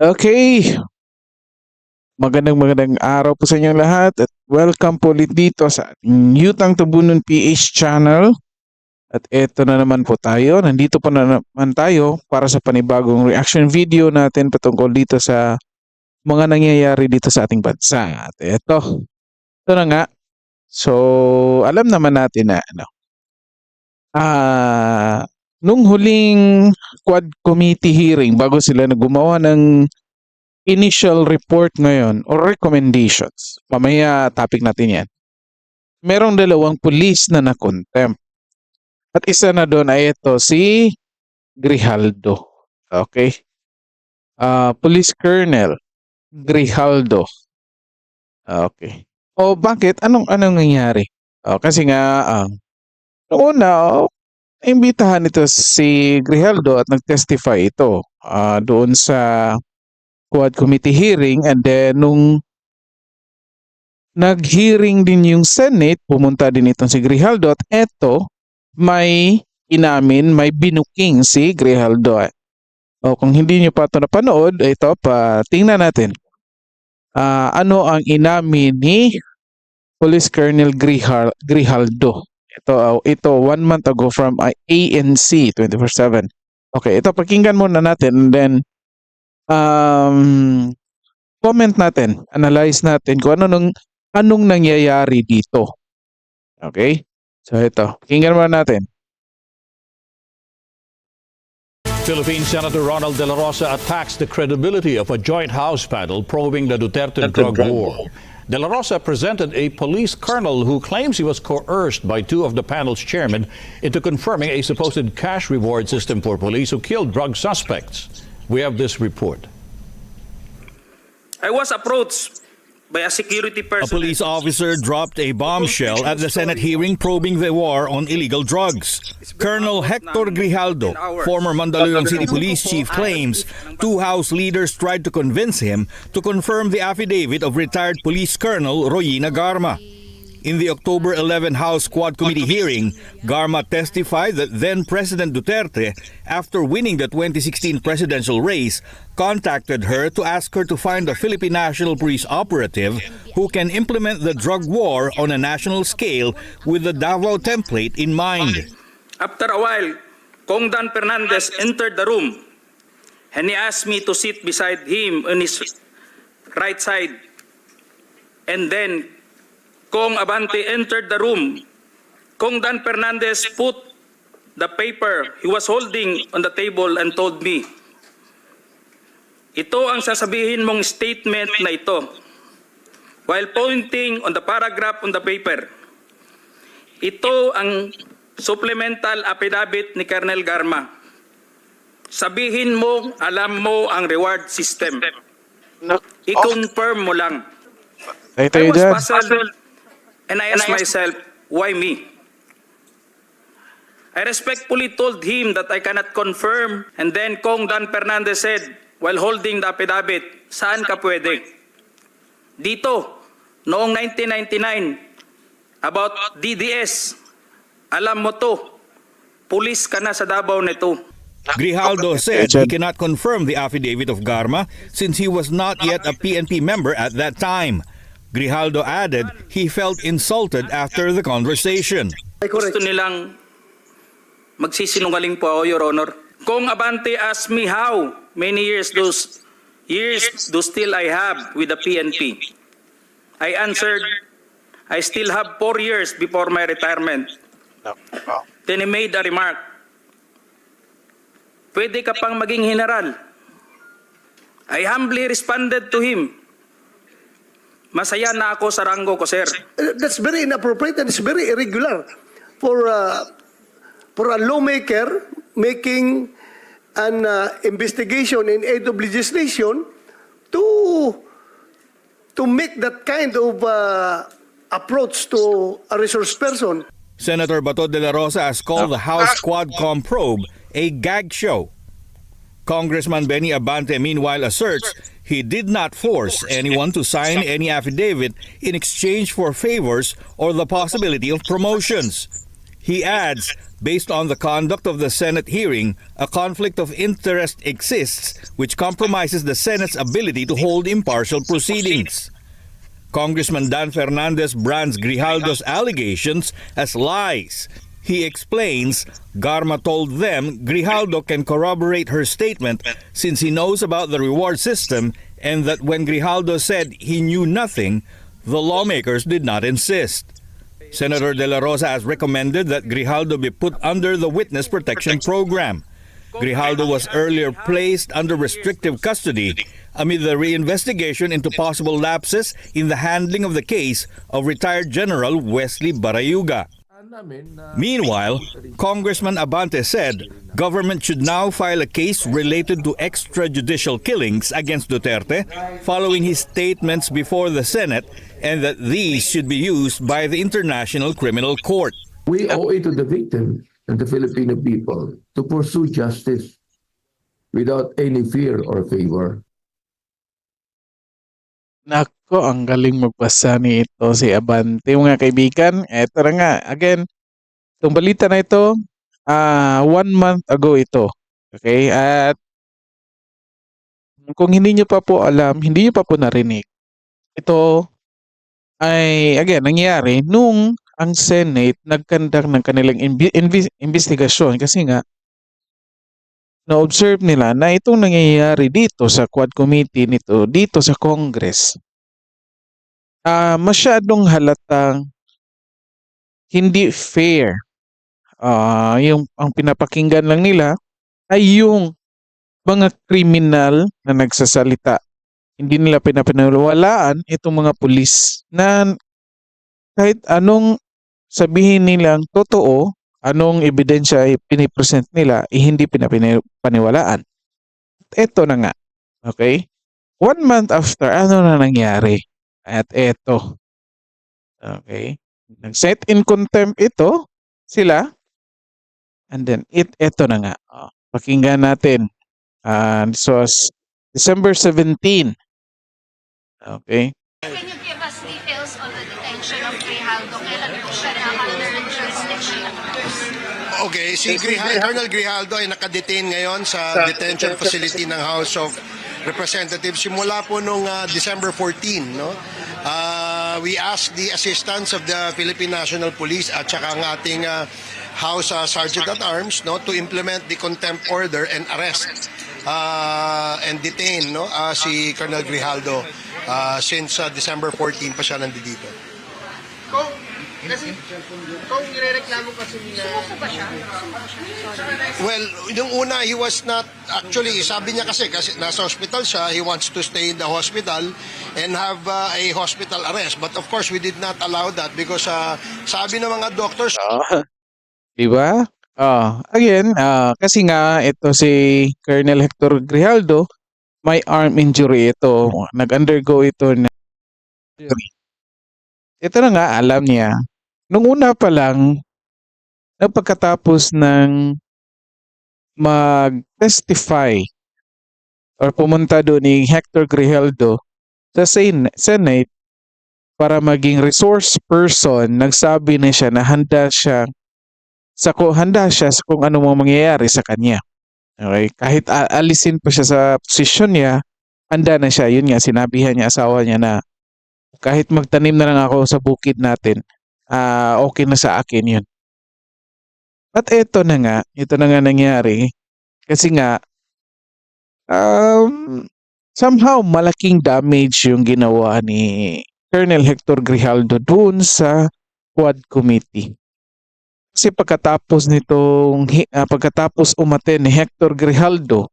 Okay, magandang araw po sa inyong lahat at welcome po ulit dito sa ating Yutang Tubunon PH channel. At eto na naman po tayo, nandito pa na naman tayo para sa panibagong reaction video natin patungkol dito sa mga nangyayari dito sa ating bansa. At ito na nga. So, alam naman natin na nung huling Quad Committee hearing bago sila gumawa ng initial report ngayon or recommendations. Mamaya topic natin yan. Merong dalawang pulis na na-contempt. At isa na doon ay ito si Grijaldo. Okay? Police Colonel Grijaldo. Okay. O bakit? Anong nangyari? Kasi nga, noong una, imbitahan ito si Grijaldo at nag-testify ito doon sa Quad Committee hearing, and then nung nag-hearing din yung Senate, pumunta din itong si Grijaldo at eto may inamin, may binuking si Grijaldo. Kung hindi nyo pa ito napanood, ito pa tingnan natin. Ano ang inamin ni Police Colonel Grijaldo? Ito 1 month ago from ANC 24/7. Okay, ito pakinggan muna natin and then comment natin, analyze natin kung anong nangyayari dito. Okay? So ito, pakinggan muna natin. Philippine Senator Ronald De La Rosa attacks the credibility of a joint House panel probing the Duterte drug war. De La Rosa presented a police colonel who claims he was coerced by 2 of the panel's chairmen into confirming a supposed cash reward system for police who killed drug suspects. We have this report. I was approached by a security A person. police officer dropped a bombshell at the Senate hearing probing the war on illegal drugs. Colonel Hector Grijaldo, former Mandaluyong City Police Chief, claims 2 House leaders tried to convince him to confirm the affidavit of retired Police Colonel Royina Garma. In the October 11 House Quad Committee hearing, Garma testified that then-President Duterte, after winning the 2016 presidential race, contacted her to ask her to find a Philippine National Police operative who can implement the drug war on a national scale with the Davao template in mind. After a while, Kong Dan Fernandez entered the room and he asked me to sit beside him on his right side. And then Kong Abante entered the room. Kong Dan Fernandez put the paper he was holding on the table and told me, "Ito ang sasabihin mong statement na ito," while pointing on the paragraph on the paper. "Ito ang supplemental affidavit ni Colonel Garma. Sabihin mo, alam mo ang reward system. I-confirm mo lang." I was puzzled and I asked myself, why me? I respectfully told him that I cannot confirm, and then Kong Dan Fernandez said, while holding the affidavit, "Saan ka pwede?" "Dito, noong 1999, about DDS. Alam mo to, pulis ka na sa Davao nito." Grijaldo said he cannot confirm the affidavit of Garma since he was not yet a PNP member at that time. Grijaldo added he felt insulted after the conversation. Gusto nilang magsisinungaling po ako, Your Honor. Kong Abante asked me how many years those still I have with the PNP. I answered, I still have 4 years before my retirement. Then he made a remark, "Pwede ka pang maging general." I humbly responded to him, "Masaya na ako sa ranggo ko, sir." That's very inappropriate and it's very irregular for a lawmaker making an investigation in aid of legislation to make that kind of approach to a resource person. Senator Bato de la Rosa has called the House Quadcom probe a gag show. Congressman Benny Abante meanwhile asserts he did not force anyone to sign any affidavit in exchange for favors or the possibility of promotions. He adds Based on the conduct of the Senate hearing, a conflict of interest exists which compromises the Senate's ability to hold impartial proceedings. Congressman Dan Fernandez brands Grijaldo's allegations as lies. He explains Garma told them Grijaldo can corroborate her statement since he knows about the reward system and that when Grijaldo said he knew nothing, the lawmakers did not insist. Senator De La Rosa has recommended that Grijaldo be put under the Witness Protection Program. Grijaldo was earlier placed under restrictive custody amid the reinvestigation into possible lapses in the handling of the case of retired General Wesley Barayuga. Meanwhile, Congressman Abante said government should now file a case related to extrajudicial killings against Duterte following his statements before the Senate and that these should be used by the International Criminal Court. We owe it to the victim and the Filipino people to pursue justice without any fear or favor. Nako, ang galing magbasa ni ito si Abante. Mga kaibigan, eto na nga. Again, itong balita na ito, 1 month ago ito. Okay? At kung hindi nyo pa po alam, hindi nyo pa po narinig, ito ay, again, nangyari nung ang Senate nagkandak ng kanilang investigasyon kasi nga na-observe nila na itong nangyayari dito sa Quad Committee nito, dito sa Congress, masyadong halatang hindi fair. Ang pinapakinggan lang nila ay yung mga kriminal na nagsasalita. Hindi nila pinapaniwalaan itong mga pulis na kahit anong sabihin nilang totoo, anong ebidensya ay pinipresent nila, hindi pinapaniwalaan. Ito na nga. Okay? 1 month after, ano na nangyari? At ito. Okay? Nag-set in contempt ito, sila. And then, ito na nga. Pakinggan natin. This was December 17. Okay? Can you give us details on the detention of Grijaldo? Kailan po siya na-under jurisdiction? Okay, si Colonel Grijaldo ay nakadetain ngayon sa detention facility ng House of Representatives simula po nung December 14, no? We asked the assistance of the Philippine National Police at saka ang ating House Sergeant at Arms, no, to implement the contempt order and arrest and detain, no, si Colonel Grijaldo since December 14 pa siya nandito. Kung nirereklamo kasi nila... Sumuko ba siya? Well, yung una, he was not, actually, sabi niya kasi nasa hospital siya, he wants to stay in the hospital and have a hospital arrest. But of course, we did not allow that because sabi ng mga doctors... Diba? Again, kasi nga ito si Colonel Hector Grijaldo, may arm injury ito. Nag-undergo ito na injury. Ito na nga, alam niya. Nung una pa lang, pagkatapos ng mag-testify or pumunta doon ni Hector Grijaldo sa Senate para maging resource person, nagsabi na siya na handa siya sa kung ano mo mangyayari sa kanya. Okay? Kahit alisin pa siya sa posisyon niya, handa na siya. Yun nga, sinabihan niya asawa niya na kahit magtanim na lang ako sa bukid natin, okay na sa akin yun. At ito na nga nangyari. Kasi nga, somehow malaking damage yung ginawa ni Colonel Hector Grijaldo dun sa Quad Committee. Kasi pagkatapos umaten ni Hector Grijaldo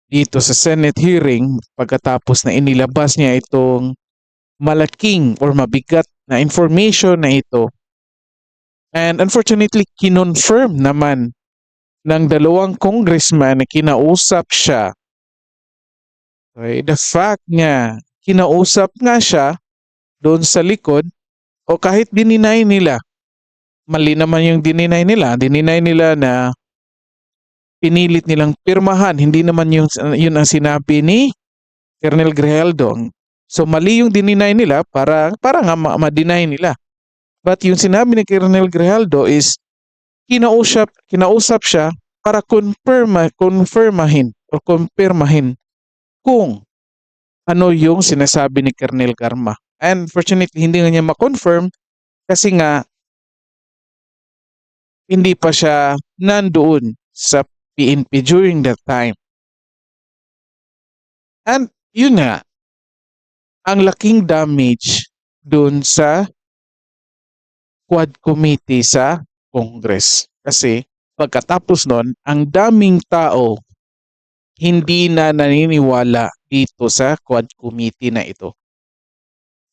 dito sa Senate hearing, pagkatapos na inilabas niya itong malaking or mabigat na information na ito, and unfortunately, kinonfirm naman ng dalawang congressman na kinausap siya. Okay, the fact nga, kinausap nga siya doon sa likod, o kahit dininay nila, mali naman yung dininay nila na pinilit nilang pirmahan, hindi naman yun ang sinabi ni Colonel Grijaldo. So mali yung dininay nila para nga ma-deny nila. But yung sinabi ni Colonel Grijaldo is kinausap siya para kumpirmahin kung ano yung sinasabi ni Colonel Garma. Unfortunately, hindi nga niya ma-confirm kasi nga hindi pa siya nandoon sa PNP during that time. And yun nga, ang laking damage doon sa Quad Committee sa Congress. Kasi pagkatapos nun, ang daming tao hindi na naniniwala dito sa Quad Committee na ito.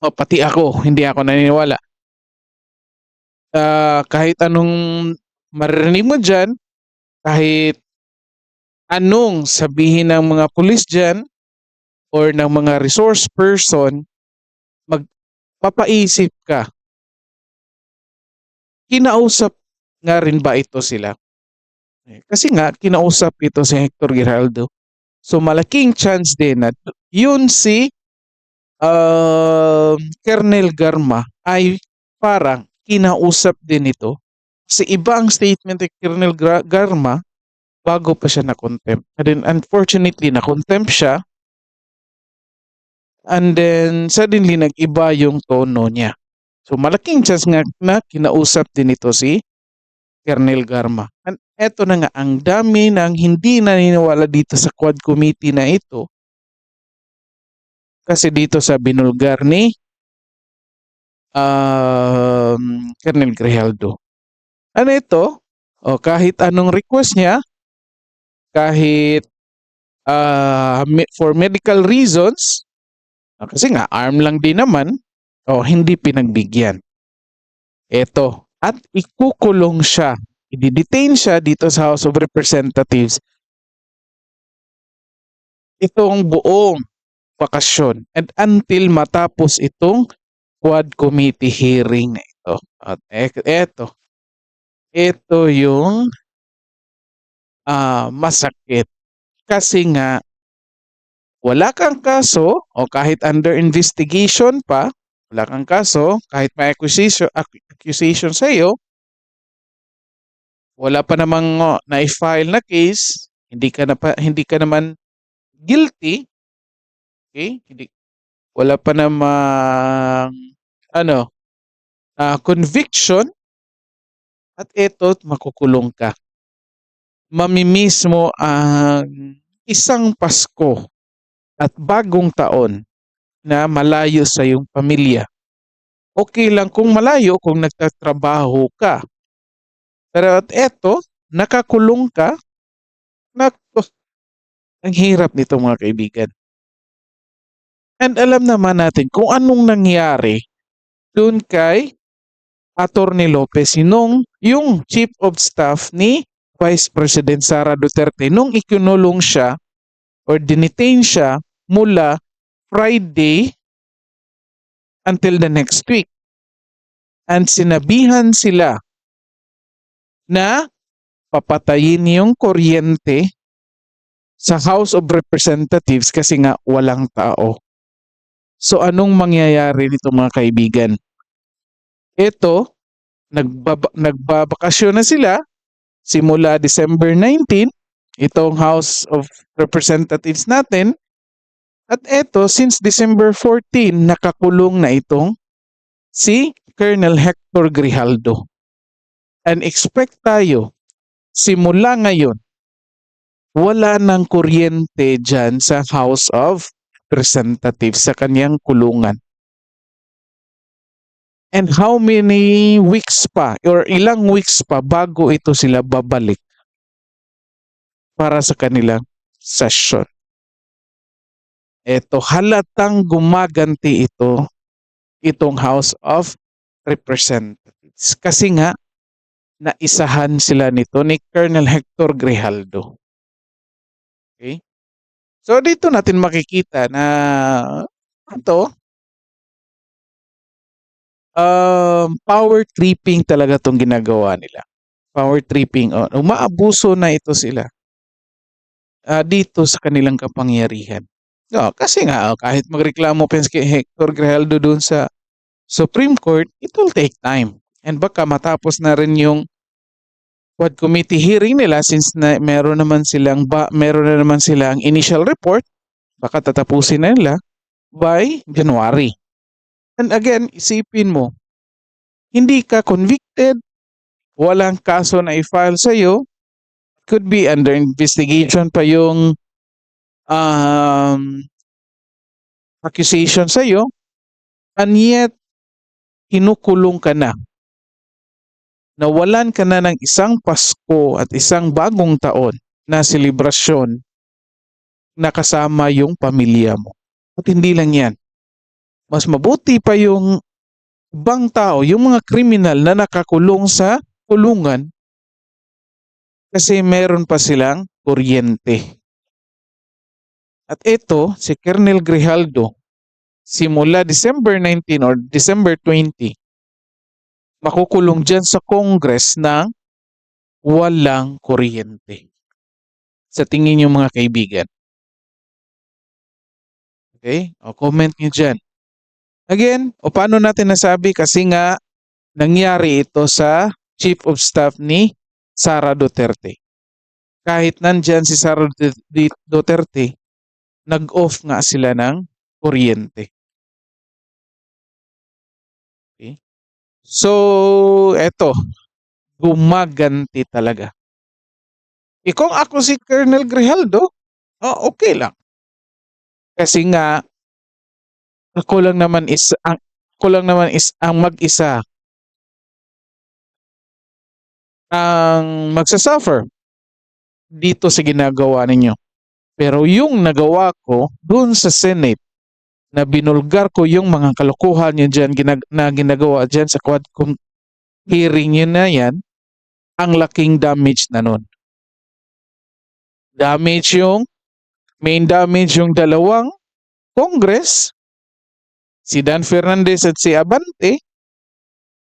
O, pati ako, hindi ako naniniwala. Kahit anong maririnig mo dyan, kahit anong sabihin ng mga pulis dyan or ng mga resource person, magpapaisip ka. Kinausap nga rin ba ito sila? Kasi nga, kinausap ito si Hector Giraldo. So malaking chance din na yun si Colonel Garma ay parang kinausap din ito. Kasi iba ang statement ni Colonel Garma bago pa siya na-contempt. And then unfortunately, na-contempt siya. And then suddenly nag-iba yung tono niya. So malaking chance nga na kinausap din ito si Colonel Garma. And eto na nga, ang dami ng hindi naniniwala dito sa Quad Committee na ito. Kasi dito sa binulgar ni Colonel Grijaldo. Ano ito? O kahit anong request niya, kahit for medical reasons, kasi nga arm lang din naman, o hindi pinagbigyan. Ito, at ikukulong siya. I-detain siya dito sa House of Representatives itong buong bakasyon and until matapos itong Quad Committee hearing na ito. At ito yung masakit kasi nga wala kang kaso o kahit under investigation pa, wala kang kaso, kahit may accusation sa iyo, wala pa namang na-file na case, hindi ka naman guilty, okay? Wala pa namang conviction, at eto makukulong ka. Mamimiss mo ang isang Pasko at bagong taon na malayo sa iyong pamilya. Okay lang kung malayo kung nagtatrabaho ka. Pero at eto, nakakulong ka, ang hirap nito mga kaibigan. And alam naman natin kung anong nangyari doon kay Atty. Lopez, yung Chief of Staff ni Vice President Sara Duterte, nung ikinulong siya or dinitain siya mula Friday until the next week. And sinabihan sila na papatayin yung kuryente sa House of Representatives kasi nga walang tao. So anong mangyayari nito mga kaibigan? Ito, nagbabakasyon na sila simula December 19, itong House of Representatives natin. At ito, since December 14, nakakulong na itong si Colonel Hector Grijaldo. And expect tayo, simula ngayon, wala ng kuryente dyan sa House of Representatives sa kanyang kulungan. And how many weeks pa or ilang weeks pa bago ito sila babalik para sa kanilang session. Ito, halatang gumaganti itong House of Representatives. Kasi nga, naisahan sila nito ni Colonel Hector Grijaldo. Okay? So dito natin makikita na ito, power tripping talaga itong ginagawa nila. Power tripping. Umaabuso na ito sila dito sa kanilang kapangyarihan. Kasi nga, kahit magreklamo pa kay Hector Grijaldo doon sa Supreme Court, it will take time. And baka matapos na rin yung quad committee hearing nila, since meron na naman silang initial report, baka tatapusin na nila by January. And again, isipin mo, hindi ka convicted, walang kaso na i-file sa'yo, could be under investigation pa yung accusation sa'yo, and yet, kinukulong ka na. Nawalan ka na ng isang Pasko at isang bagong taon na selebrasyon na kasama yung pamilya mo. At hindi lang yan. Mas mabuti pa yung ibang tao, yung mga kriminal na nakakulong sa kulungan kasi meron pa silang kuryente. At ito, si Colonel Grijaldo, simula December 19 or December 20, makukulong dyan sa Congress ng walang kuryente. Sa tingin niyo mga kaibigan. Okay? O comment niyo dyan. Again, o paano natin nasabi? Kasi nga, nangyari ito sa Chief of Staff ni Sara Duterte. Kahit nandyan si Sara Duterte, nag-off nga sila ng kuryente. Okay? So, eto, gumaganti talaga. Kung ako si Colonel Grijaldo, okay lang. Kasi nga, ako lang naman is ang mag-isa ang magsasuffer dito sa ginagawa ninyo. Pero yung nagawa ko doon sa Senate, na binulgar ko yung mga kalokohan nyo dyan na ginagawa dyan sa Quadcom hearing nyo na yan, ang laking damage na nun. Main damage yung dalawang Congress, si Dan Fernandez at si Abante,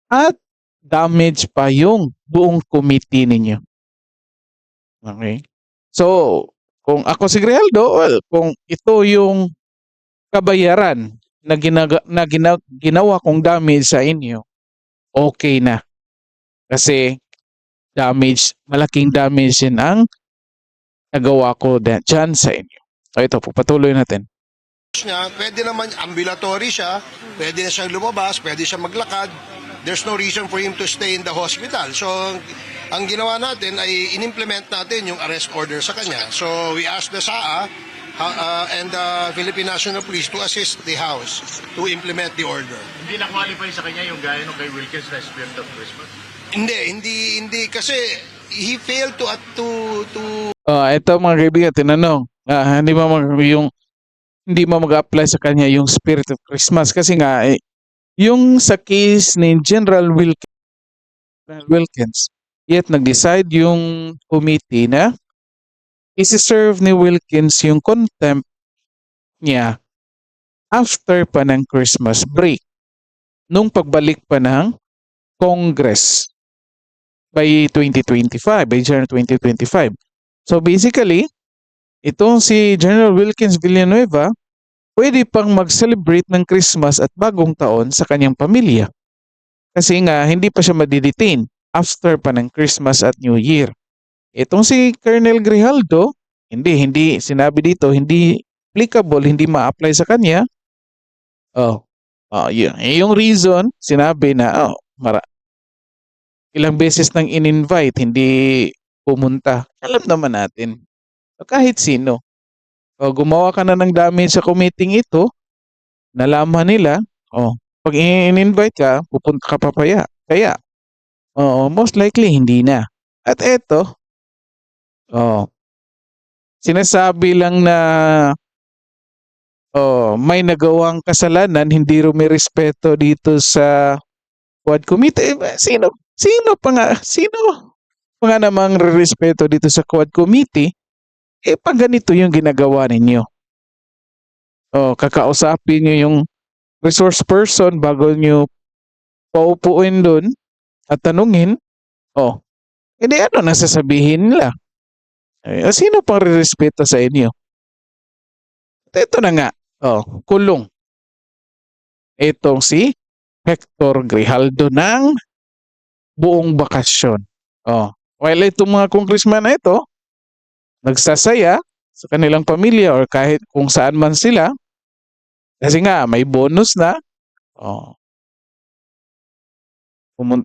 at damage pa yung buong committee ninyo. Okay? So, kung ako si Grijaldo, well, kung ito yung kabayaran na ginawa kong damage sa inyo, okay na. Kasi malaking damage din ang nagawa ko dyan sa inyo. So ito po, patuloy natin. Niya, pwede naman ambulatory siya, pwede na siyang lumabas, pwede siyang maglakad. There's no reason for him to stay in the hospital. So, ang ginawa natin ay in-implement natin yung arrest order sa kanya. So, we asked the SAA and the Philippine National Police to assist the House to implement the order. Hindi na-qualify sa kanya yung gaya nung kay Wilkins na Spirit of Christmas? Hindi kasi he failed to Ito mga kaibigan, tinanong, hindi mo mag-apply sa kanya yung Spirit of Christmas kasi nga yung sa case ni General Wilkins, yet nag-decide yung committee na isi-serve ni Wilkins yung contempt niya after pa ng Christmas break, nung pagbalik pa ng Congress by January 2025. So basically, itong si General Wilkins Villanueva, pwede pang mag-celebrate ng Christmas at bagong taon sa kanyang pamilya. Kasi nga, hindi pa siya madidetain after pa ng Christmas at New Year. Itong si Colonel Grijaldo, hindi sinabi dito, hindi applicable, hindi ma-apply sa kanya. Yung reason, sinabi na, ilang beses nang in-invite, hindi pumunta. Alam naman natin. Kahit sino. Gumawa ka na ng damage sa committee ito, nalaman nila, pag in-invite ka, pupunta ka papaya. Kaya, most likely, hindi na. At eto, sinasabi lang na may nagawang kasalanan, hindi rumirespeto dito sa Quad Committee. Sino pa nga namang respeto dito sa Quad Committee? Pag ganito yung ginagawa ninyo. Kakausapin nyo yung resource person bago nyo paupuin doon at tanungin, hindi ano nasasabihin nila? Sino pang respeto sa inyo? At ito na nga, kulong. Itong si Hector Grijaldo ng buong bakasyon. While itong mga congressman na ito, nagsasaya sa kanilang pamilya or kahit kung saan man sila, kasi nga may bonus na, oh,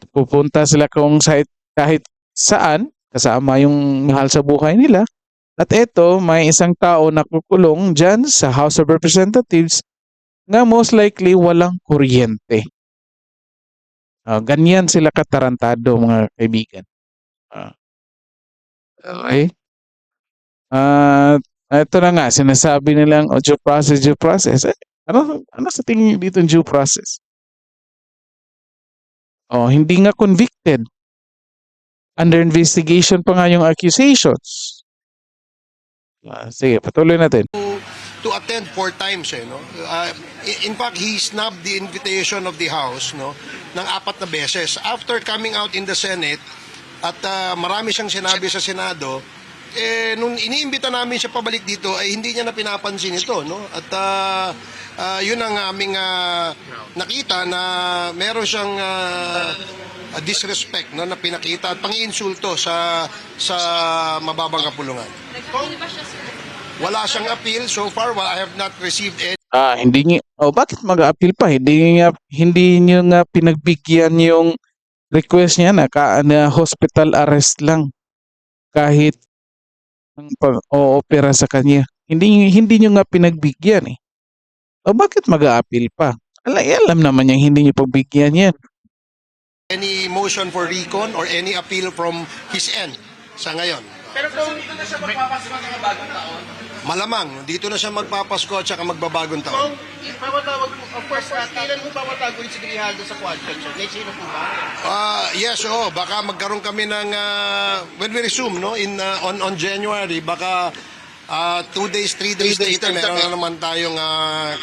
pupunta sila kung kahit saan, kasama yung mahal sa buhay nila. At ito, may isang tao na kukulong dyan sa House of Representatives nga most likely walang kuryente. Ganyan sila katarantado, mga kaibigan. Okay. Ito na nga, sinasabi nilang due process, due process. Ano sa tingin niyo dito yung due process? Hindi nga convicted. Under investigation pa nga yung accusations. Sige, patuloy natin. To attend 4 times no. In fact, he snubbed the invitation of the House ng 4 na beses. After coming out in the Senate at marami siyang sinabi sa Senado, nung iniimbita namin siya pabalik dito ay hindi niya na pinapansin ito At yun ang aming nakita na meron siyang disrespect na pinakita at pang-iinsulto sa mababang kapulungan. Wala siyang appeal so far. I have not received any. Hindi niya, bakit mag-appeal pa? Hindi niyo nga pinagbigyan yung request niya na hospital arrest lang kahit ang pag-oopera sa kanya. Hindi niyo nga pinagbigyan eh. Bakit mag-appeal pa? Alam naman niya hindi niyo pagbigyan yan. Any motion for recon or any appeal from his end sa ngayon. Pero kung dito na siya magpapasko ng mga bagong taon, Malamang, dito na siya magpapasko at saka magbabagong taon. papatawag mo, of course, kailan mo papatawag ulit si Grijaldo sa quad culture? May sino po ba? Yes, baka magkaroon kami ng when we resume on January, baka 2 days, 3 days later meron na naman tayong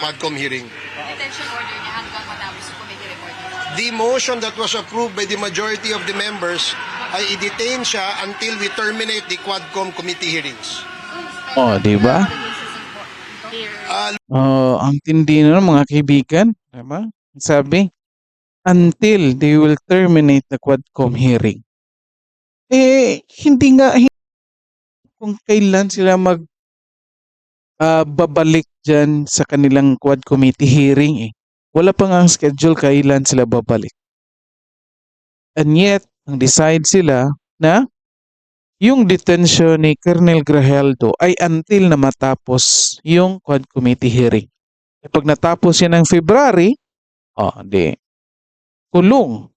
Quadcom hearing. Detention order niya hanggang matapos yung committee report. The motion that was approved by the majority of the members ay i-detain siya until we terminate the Quadcom committee hearings. Di ba? Ang tindi na mga kaibigan, diba? Sabi, until they will terminate the Quadcom hearing. Hindi nga kung kailan sila babalik dyan sa kanilang Quad Committee hearing Wala pa nga ang schedule kailan sila babalik. And yet, ang decide sila na yung detention ni Colonel Grijaldo ay until na matapos yung Quad Committee hearing. Pag natapos yan ng February, kulong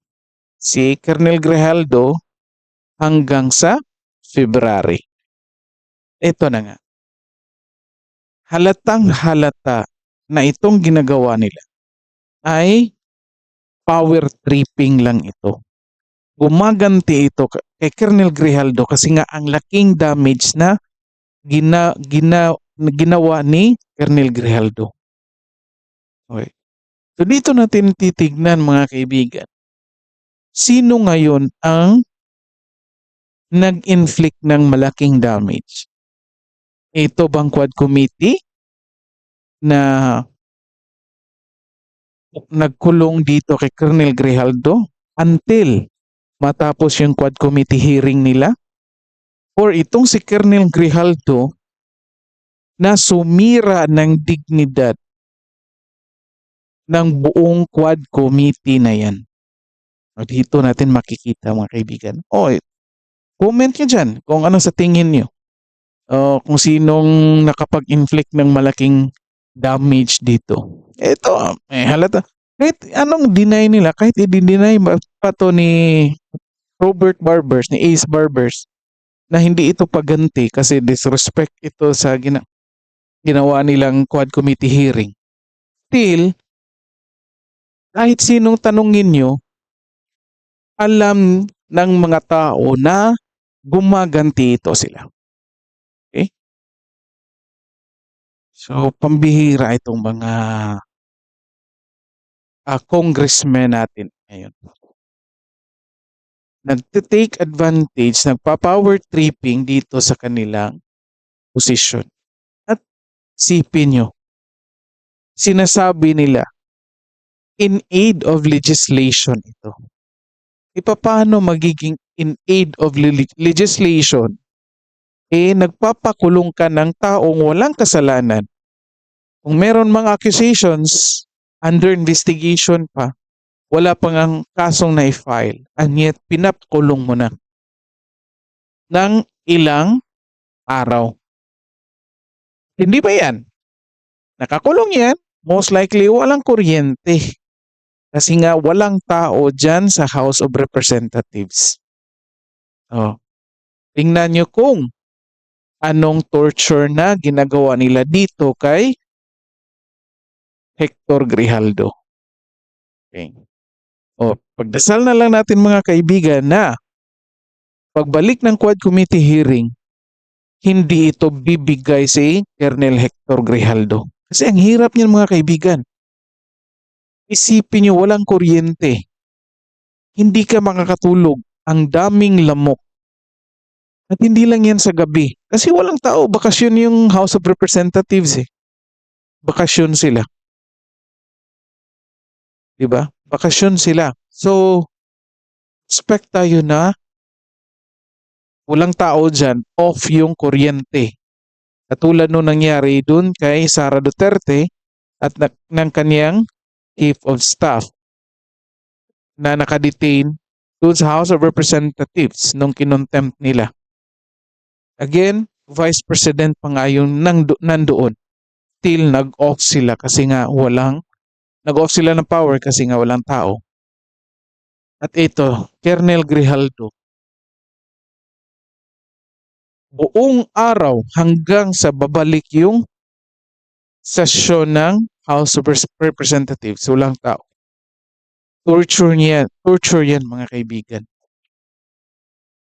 si Colonel Grijaldo hanggang sa February. Ito na nga. Halatang halata na itong ginagawa nila ay power tripping lang ito. Gumaganti ito kay Colonel Grijaldo kasi nga ang laking damage na ginawa ni Colonel Grijaldo. Okay. So dito natin titignan mga kaibigan. Sino ngayon ang nag-inflict ng malaking damage? Ito bang Quad Committee na nagkulong dito kay Colonel Grijaldo until matapos yung Quad Committee hearing nila? Or itong si Colonel Grijaldo na sumira ng dignidad ng buong Quad Committee na yan? Dito natin makikita mga kaibigan. Comment nyo dyan kung ano sa tingin nyo. Kung sinong nakapag-inflict ng malaking damage dito. Ito, halata. Kahit anong deny nila, kahit i-deny pa to ni Robert Barbers, ni Ace Barbers, na hindi ito paganti kasi disrespect ito sa ginawa nilang Quad Committee hearing. Still, kahit sinong tanungin nyo, alam ng mga tao na gumaganti ito sila. Okay? So, pambihira itong mga congressmen natin ngayon. Nagtitake advantage, nagpa-power tripping dito sa kanilang posisyon. At sipin nyo, sinasabi nila, in aid of legislation ito. Paano magiging in aid of legislation, nagpapakulong ka ng taong walang kasalanan. Kung meron mga accusations, under investigation pa, wala pang ang kasong na-file, and yet pinapakulong mo na ng ilang araw. Hindi ba yan? Nakakulong yan, most likely walang kuryente. Kasi nga walang tao dyan sa House of Representatives. Oh. Tingnan nyo kung anong torture na ginagawa nila dito kay Hector Grijaldo. Okay. Pagdasal na lang natin mga kaibigan na pagbalik ng Quad Committee hearing, hindi ito bibigay si Colonel Hector Grijaldo. Kasi ang hirap niyan mga kaibigan. Isipin niyo walang kuryente. Hindi ka makakatulog. Ang daming lamok. At hindi lang yan sa gabi. Kasi walang tao. Bakasyon yung House of Representatives eh. Bakasyon sila. Diba? Bakasyon sila. So, expect tayo na walang tao dyan, off yung kuryente. Katulad nung nangyari dun kay Sara Duterte at ng kanyang Chief of Staff na nakadetain doon sa House of Representatives nung kinontempt nila. Again, Vice President pa nga yung nandoon. Still nag-off sila kasi nga nag-off sila ng power kasi nga walang tao. At ito, Colonel Grijaldo, buong araw hanggang sa babalik yung sesyon ng House of Representatives, walang tao. Torture yan mga kaibigan.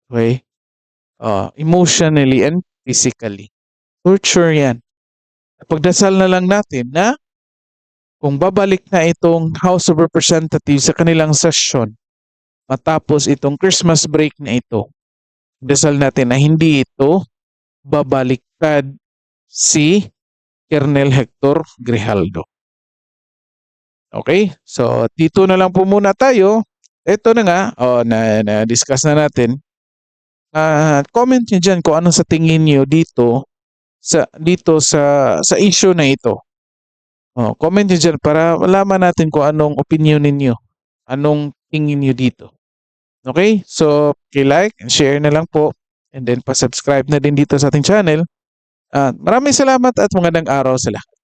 Okay? Emotionally and physically. Torture yan. Pagdasal na lang natin na kung babalik na itong House of Representatives sa kanilang session matapos itong Christmas break na ito, dasal natin na hindi ito babaliktad si Colonel Hector Grijaldo. Okay? So, dito na lang po muna tayo. Ito na nga, na-discuss na natin. Comment nyo dyan kung ano sa tingin nyo dito sa issue na ito. Comment nyo dyan para malaman natin kung anong opinion ninyo. Anong tingin nyo dito. Okay? So, like and share na lang po. And then, pa-subscribe na din dito sa ating channel. Maraming salamat at magandang araw sa lahat.